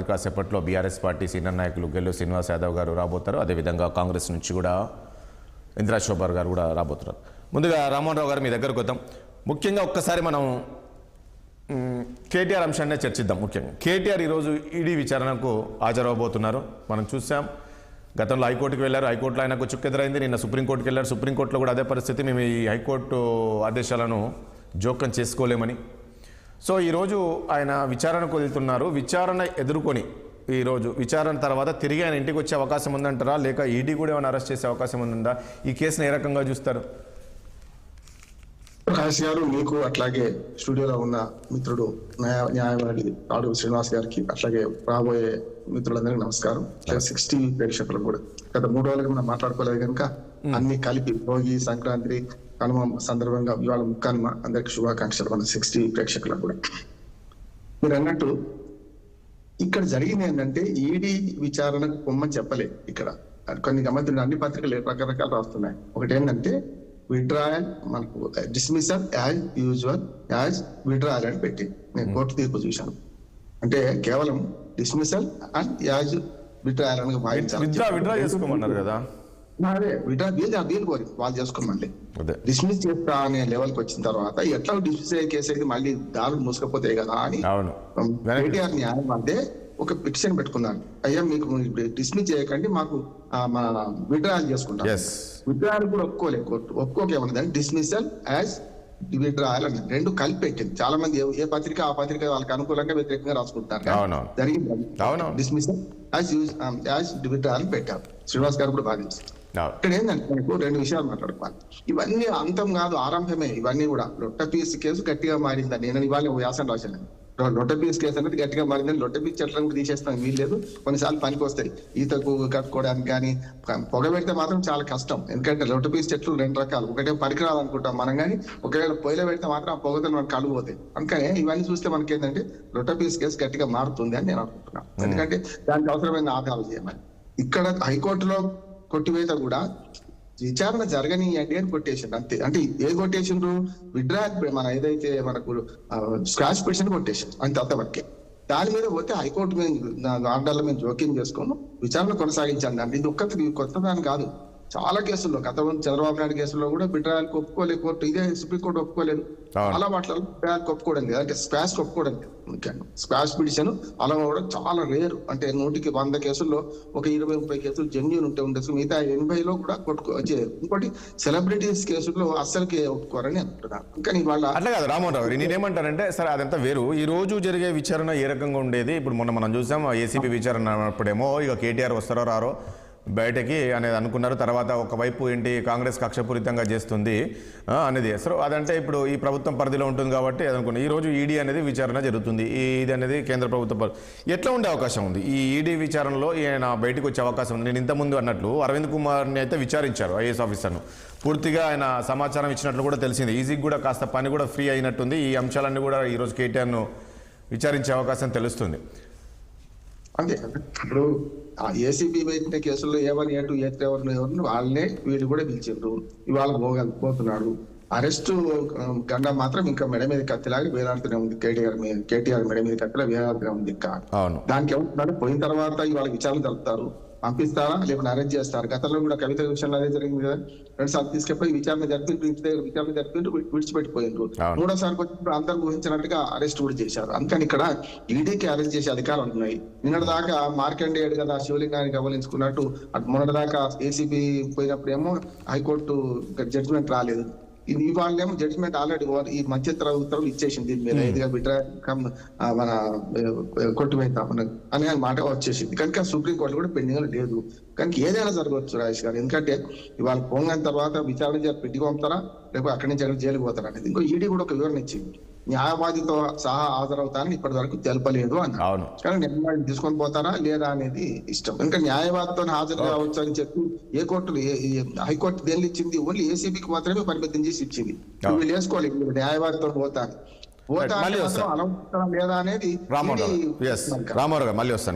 కాసేపట్లో BRS party senior నాయకులు గెల్లు శ్రీనివాస్ యాదవ్ గారు రాబోతారు. అదేవిధంగా కాంగ్రెస్ నుంచి కూడా ఇందిరా శోభర్ గారు కూడా రాబోతున్నారు. ముందుగా రామ్మోహన్ రావు గారు మీ దగ్గరకు వద్దాం. ముఖ్యంగా ఒక్కసారి మనం కేటీఆర్ అంశాన్నే చర్చిద్దాం. ముఖ్యంగా కేటీఆర్ ఈరోజు ఈడీ విచారణకు హాజరవబోతున్నారు. మనం చూసాం, గతంలో హైకోర్టుకు వెళ్ళారు, హైకోర్టులో ఆయనకు చుక్కెదురైంది. నిన్న సుప్రీంకోర్టుకు వెళ్ళారు, సుప్రీంకోర్టులో కూడా అదే పరిస్థితి. మేము ఈ హైకోర్టు ఆదేశాలను జోక్యం చేసుకోలేమని. సో ఈరోజు ఆయన విచారణకు వెళ్తున్నారు. విచారణ ఎదుర్కొని ఈరోజు విచారణ తర్వాత తిరిగి ఆయన ఇంటికి వచ్చే అవకాశం ఉందంటారా, లేక ఈడీ కూడా ఏమైనా అరెస్ట్ చేసే అవకాశం ఉందా? ఈ కేసును ఏ రకంగా చూస్తారు? ప్రకాష్ గారు, మీకు అట్లాగే స్టూడియోలో ఉన్న మిత్రుడు న్యాయవాది రాడు శ్రీనివాస్ గారికి, అట్లాగే రాబోయే మిత్రులందరికీ నమస్కారం. 60 ప్రేక్షకులకు కూడా గత 3 రోజులుగా మనం మాట్లాడుకోలేదు కనుక అన్ని కలిపి భోగి, సంక్రాంతి, కనుమ సందర్భంగా ఇవాళ ముక్కనుమ అందరికి శుభాకాంక్షలు మన 60 ప్రేక్షకులకు కూడా. మీరు అన్నట్టు ఇక్కడ జరిగింది ఏంటంటే ఈడీ విచారణకు పొమ్మని చెప్పలేదు. ఇక్కడ కొన్ని గమనించిన అన్ని పత్రికలు రకరకాలు రాస్తున్నాయి. ఒకటి ఏంటంటే విడ్రాయల్, మనకు dismissal as usual as withdrawal అని పెట్టి నేను కోర్టు తీర్పు చూశాను. అంటే కేవలం డిస్మిసల్ అండ్ యాజ్ విడ్రాయల్ అని చేసుకోమన్నారు కదా. అదే వీలు కోరి వాళ్ళు చేసుకోమని డిస్మిస్ చేస్తా అనే లెవెల్కి వచ్చిన తర్వాత ఎట్లా డిస్మిస్ అయ్యే కేసు అయితే మళ్ళీ దారులు మూసుకపోతాయి కదా అని కేటీఆర్ న్యాయం అంటే ఒక పిటిషన్ పెట్టుకున్నాను. అయ్యా మీకు డిస్మిస్ చేయకండి, మాకు విడ్రాయల్ చేసుకుంటాం. విడ్రాయల్ కూడా ఒప్పుకోలేదు కోర్టు. ఒప్పుకోకేమన్నదని డిస్మిసల్ యాజ్ విడ్రాయల్ అని రెండు కలిపి పెట్టింది. చాలా మంది ఏ పత్రిక ఆ పత్రిక వాళ్ళకి అనుకూలంగా వ్యతిరేకంగా రాసుకుంటారు. జరిగింది డిస్మిసల్ యాజ్ విడ్రాయల్ పెట్టారు. శ్రీనివాస్ గారు కూడా బాధించారు. ఇక్కడ ఏంటంటే మనకు 2 విషయాలు మాట్లాడుకోవాలి. ఇవన్నీ అంతం కాదు, ఆరంభమే. ఇవన్నీ కూడా లొట్టపీస్ కేసు గట్టిగా మారిందని నేను ఇవాళ వ్యాసం రాశాను. లొట్టపీస్ కేసు అనేది గట్టిగా మారిందని లొట్టపీస్ చెట్లను కూడా తీసేస్తాం వీల్లేదు. కొన్నిసార్లు పనికి వస్తాయి, ఈతకు కట్టుకోవడానికి. కానీ పొగ పెడితే మాత్రం చాలా కష్టం. ఎందుకంటే లొట్టపీస్ చెట్లు 2 రకాలు. ఒకటే పనికిరాదు అనుకుంటాం మనం, కానీ ఒకవేళ పొయ్యిలో పెడితే మాత్రం ఆ పొగతో మనకు కళ్ళు పోతాయి. అందుకనే ఇవన్నీ చూస్తే మనకి ఏంటంటే లొట్టపీస్ కేసు గట్టిగా మారుతుంది అని నేను అనుకుంటున్నాను. ఎందుకంటే దానికి అవసరమైన ఆధారాలు చేయమని. ఇక్కడ హైకోర్టులో కొట్టివేత కూడా విచారణ జరగనియండి అని కొట్టేసిండు అంతే. అంటే ఏ కొట్టేసిండ్రు? విడ్రా మన ఏదైతే మనకు స్క్రాచ్ పిటిషన్ కొట్టేసిండు అంతే, అంతవరకే. దాని మీద పోతే హైకోర్టు ఆర్డర్ల మీద జోక్యం చేసుకోను విచారణ కొనసాగించండి అంటే ఇది కొత్తదాని కాదు. చాలా కేసుల్లో గతంలో చంద్రబాబు నాయుడు కేసుల్లో కూడా బిడ్రాయల్కి ఒప్పుకోలేదు కోర్టు. ఇదే సుప్రీంకోర్టు ఒప్పుకోలేదు. చాలా వాటిలో బిడ్రాయల్కి ఒప్పుకోవడం లేదు, అంటే స్క్వాష్ ఒప్పుకోవడం లేదు. ముఖ్యంగా స్క్వాష్ పిటిషన్ అలా కూడా చాలా రేరు. అంటే 100కి 100 కేసుల్లో ఒక 20-30 కేసులు జెన్యూన్ ఉండొచ్చు. మిగతా 80లో కూడా ఇంకోటి సెలబ్రిటీస్ కేసుల్లో అస్సలకి ఒప్పుకోరని అంటున్నారు. కానీ వాళ్ళ అట్లా కాదు రామ్మోహన్ రావు. నేనేమంటానంటే సరే అదంతా వేరు. ఈ రోజు జరిగే విచారణ ఏ రకంగా ఉండేది? ఇప్పుడు మొన్న మనం చూసాం ఏసీబీ విచారణ అన్నప్పుడేమో ఇక కేటీఆర్ వస్తారో రారో బయటకి అనేది అనుకున్నారు. తర్వాత ఒకవైపు ఏంటి కాంగ్రెస్ కక్షపూరితంగా చేస్తుంది అనేది. సో అదంటే ఇప్పుడు ఈ ప్రభుత్వం పరిధిలో ఉంటుంది కాబట్టి అనుకున్నాను. ఈరోజు ఈడీ అనేది విచారణ జరుగుతుంది. ఇది అనేది కేంద్ర ప్రభుత్వం ఎట్లా ఉండే అవకాశం ఉంది? ఈ ఈడీ విచారణలో ఆయన బయటకు వచ్చే అవకాశం ఉంది. నేను ఇంతకుముందు అన్నట్లు అరవింద్ కుమార్ని అయితే విచారించారు, ఐఏఎస్ ఆఫీసర్ను. పూర్తిగా ఆయన సమాచారం ఇచ్చినట్లు కూడా తెలిసింది. ఈజీకి కూడా కాస్త పని కూడా ఫ్రీ అయినట్టుంది. ఈ అంశాలన్నీ కూడా ఈరోజు కేటీఆర్ను విచారించే అవకాశం తెలుస్తుంది. అంతే. ఇప్పుడు ఆ ఏసీబీ పెట్టిన కేసుల్లో A1, A2, A3 ఎవరు వాళ్ళనే వీళ్ళు కూడా పిలిచిండ్రు. ఇవాళ పోతున్నాడు. అరెస్టు గంట మాత్రం ఇంకా మెడ మీద కత్తిలాగా వేలాడుతూనే ఉంది. కేటీఆర్ మెడ మీద కత్తిలా వేలాడుతూనే ఉంది. దానికి ఏమంటున్నాడు, పోయిన తర్వాత ఇవాళ విచారణ జరుపుతారు, పంపిస్తారా లేకపోతే అరెస్ట్ చేస్తారు. గతంలో కూడా కవిత విషయంలో అదే జరిగింది కదా. 2 సార్లు తీసుకెళ్ళి విచారణ జరిపి విడిచిపెట్టిపోయిండ్రు. 3వ సారికి వచ్చినప్పుడు అందరూ ఊహించినట్టుగా అరెస్ట్ కూడా చేశారు. అందుకని ఇక్కడ ఈడీకి అరెస్ట్ చేసే అధికారాలు ఉన్నాయి. నిన్నటిదాకా మార్కండేయుడు కదా శివలింగానికి అవలించుకున్నట్టు మొన్నటిదాకా ఏసీబీ పోయినప్పుడు ఏమో హైకోర్టు జడ్జిమెంట్ రాలేదు. ఇవాళేమో జడ్జిమెంట్ ఆల్రెడీ ఈ మధ్యంతర ఉత్తర్వులు ఇచ్చేసింది. దీని మీద ఇదిగా బిడ్డ మన కొట్టివేద్దాం అనే మాట వచ్చేసింది. కనుక సుప్రీంకోర్టు కూడా పెండింగ్ లేదు. కనుక ఏదైనా జరగవచ్చు రాజేష్ గారు. ఎందుకంటే ఇవాళ పోంగిన తర్వాత విచారణ పెట్టి పంపుతారా లేకపోతే అక్కడి నుంచి అక్కడ జైలుకు పోతారా అనేది. ఇంకో ఈడీ కూడా ఒక వివరణ ఇచ్చింది. న్యాయవాదితో సహా హాజరవుతారని ఇప్పటి వరకు తెలపలేదు అన్నారు. కానీ న్యాయవాది తీసుకొని పోతారా లేదా అనేది ఇష్టం. ఇంకా న్యాయవాదితో హాజరు కావచ్చు అని చెప్పి ఏ కోర్టులు హైకోర్టు దేనిలో ఇచ్చింది? ఓన్లీ ఏసీబీకి మాత్రమే పరిమితం చేసి ఇచ్చింది. వీళ్ళు వేసుకోవాలి న్యాయవాదితో పోతా లేదా అనేది. రామారావు మళ్ళీ వస్తాను.